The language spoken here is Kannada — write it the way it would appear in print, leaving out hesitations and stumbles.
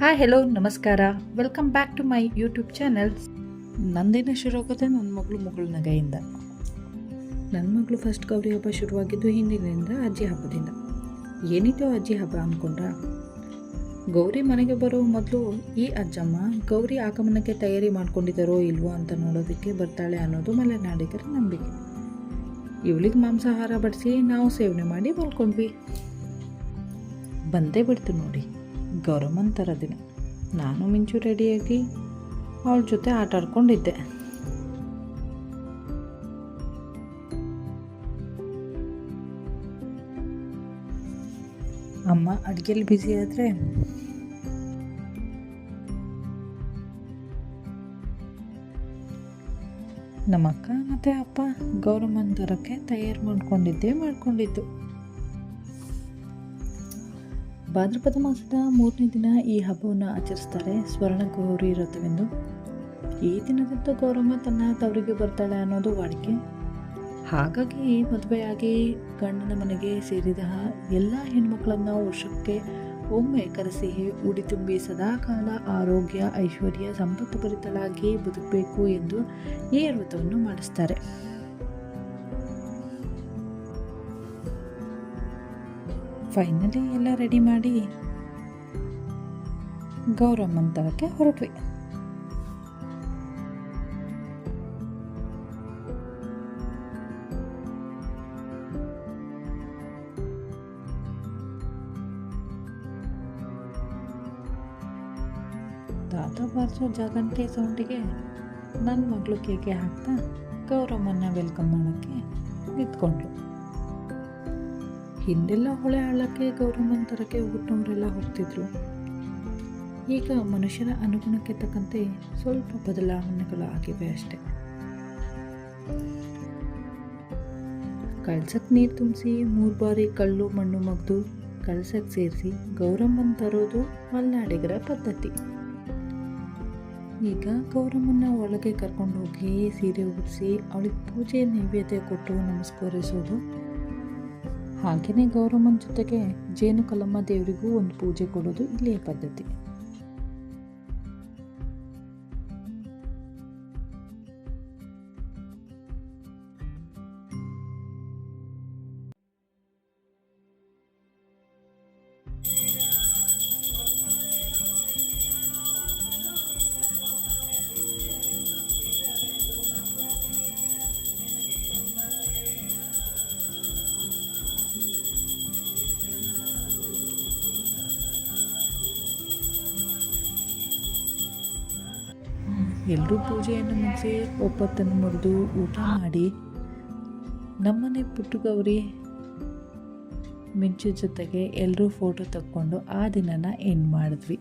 ಹಾಯ್ ಹೆಲೋ ನಮಸ್ಕಾರ welcome back to my YouTube channel. ನಂದಿನ ಶುರು ಆಗೋದೆ ನನ್ನ ಮಗಳು ನಗೆಯಿಂದ. ನನ್ನ ಮಗಳು ಫಸ್ಟ್ ಗೌರಿ ಹಬ್ಬ ಶುರುವಾಗಿದ್ದು ಹಿಂದಿನಿಂದ ಅಜ್ಜಿ ಹಬ್ಬದಿಂದ. ಏನಿತ್ತು ಅಜ್ಜಿ ಹಬ್ಬ ಅಂದ್ಕೊಂಡ್ರ? ಗೌರಿ ಮನೆಗೆ ಬರೋ ಮೊದಲು ಈ ಅಜ್ಜಮ್ಮ ಗೌರಿ ಆಗಮನಕ್ಕೆ ತಯಾರಿ ಮಾಡ್ಕೊಂಡಿದ್ದಾರೋ ಇಲ್ವೋ ಅಂತ ನೋಡೋದಕ್ಕೆ ಬರ್ತಾಳೆ ಅನ್ನೋದು ಮಲೆನಾಡಿಗರ ನಂಬಿಕೆ. ಇವಳಿಗೆ ಮಾಂಸಾಹಾರ ಬಡಿಸಿ ನಾವು ಸೇವನೆ ಮಾಡಿ ಮಲ್ಕೊಂಡ್ವಿ. ಬಂದೇ ಬಿಡ್ತು ನೋಡಿ ಗೌರಮ್ಮನ ಥರ ದಿನ. ನಾನು ಮಿಂಚು ರೆಡಿಯಾಗಿ ಅವಳ ಜೊತೆ ಆಟ ಆಡ್ಕೊಂಡಿದ್ದೆ. ಅಮ್ಮ ಅಡುಗೆಲಿ ಬ್ಯುಸಿ ಆದರೆ ನಮ್ಮ ಅಕ್ಕ ಮತ್ತು ಅಪ್ಪ ಗೌರಮ್ಮನ ಥರಕ್ಕೆ ತಯಾರು ಮಾಡ್ಕೊಂಡಿದ್ದು. ಭಾದ್ರಪದ ಮಾಸದ 3ನೇ ದಿನ ಈ ಹಬ್ಬವನ್ನು ಆಚರಿಸ್ತಾರೆ, ಸ್ವರ್ಣ ಗೌರಿ ವ್ರತವೆಂದು. ಈ ದಿನದಂದು ಗೌರಮ್ಮ ತನ್ನ ತವರಿಗೆ ಬರ್ತಾಳೆ ಅನ್ನೋದು ವಾಡಿಕೆ. ಹಾಗಾಗಿ ಮದುವೆಯಾಗಿ ಗಂಡನ ಮನೆಗೆ ಸೇರಿದ ಎಲ್ಲ ಹೆಣ್ಮಕ್ಳನ್ನು ವರ್ಷಕ್ಕೆ ಒಮ್ಮೆ ಕರೆಸಿ ಉಡಿ ತುಂಬಿ ಸದಾಕಾಲ ಆರೋಗ್ಯ ಐಶ್ವರ್ಯ ಸಂಪತ್ತು ಭರಿತಳಾಗಿ ಬದುಕಬೇಕು ಎಂದು ಈ ವ್ರತವನ್ನು ಮಾಡಿಸ್ತಾರೆ. ಫೈನಲಿ ಎಲ್ಲ ರೆಡಿ ಮಾಡಿ ಗೌರಮ್ಮನ ತರಕ್ಕೆ ಹೊರಟ್ವಿ. ತಾತ ಬಾರಿಸೋ ಜಾಗಂಟೆ ಸೌಂಡಿಗೆ ನನ್ನ ಮಗಳು ಕೇಕೆ ಹಾಕ್ತಾ ಗೌರಮ್ಮನ ವೆಲ್ಕಮ್ ಮಾಡೋಕ್ಕೆ ನಿಂತ್ಕೊಂಡ್ರು. ಹಿಂದೆಲ್ಲ ಹೊಳೆ ಹಳ್ಳಕ್ಕೆ ಗೌರಮ್ಮನ ತರಕ್ಕೆ ಹುಟ್ಟೋರೆಲ್ಲ ಹೋಗ್ತಿದ್ರು. ಈಗ ಮನುಷ್ಯರ ಅನುಗುಣಕ್ಕೆ ತಕ್ಕಂತೆ ಸ್ವಲ್ಪ ಬದಲಾವಣೆಗಳು ಆಗಿವೆ ಅಷ್ಟೆ. ಕಳ್ಸಕ್ಕೆ ನೀರು ತುಂಬಿಸಿ 3 ಬಾರಿ ಕಲ್ಲು ಮಣ್ಣು ಮಗ್ದು ಕಳ್ಸಕ್ಕೆ ಸೇರಿಸಿ ಗೌರಮ್ಮನ ತರೋದು ಮಲೆನಾಡಿಗರ ಪದ್ಧತಿ. ಈಗ ಗೌರಮ್ಮನ ಒಳಗೆ ಕರ್ಕೊಂಡು ಹೋಗಿ ಸೀರೆ ಉಡಿಸಿ ಅವಳಿಗೆ ಪೂಜೆ ನೈವೇದ್ಯ ಕೊಟ್ಟು ನಮಸ್ಕರಿಸೋದು. ಹಾಗೆಯೇ ಗೌರಮ್ಮನ ಜೊತೆಗೆ ಜೇನು ಕಲ್ಲಮ್ಮ ದೇವರಿಗೂ ಒಂದು ಪೂಜೆ ಕೊಡೋದು ಇಲ್ಲಿಯ ಪದ್ಧತಿ. ಎಲ್ಲರೂ ಪೂಜೆಯನ್ನು ಮುಗಿಸಿ ಒಪ್ಪತ್ತನ್ನು ಮುರಿದು ಊಟ ಮಾಡಿ ನಮ್ಮನೆ ಪುಟ್ಟು ಗೌರಿ ಮಿಂಚು ಜೊತೆಗೆ ಎಲ್ಲರೂ ಫೋಟೋ ತಕ್ಕೊಂಡು ಆ ದಿನನ ಎಂಡ್ ಮಾಡಿದ್ವಿ.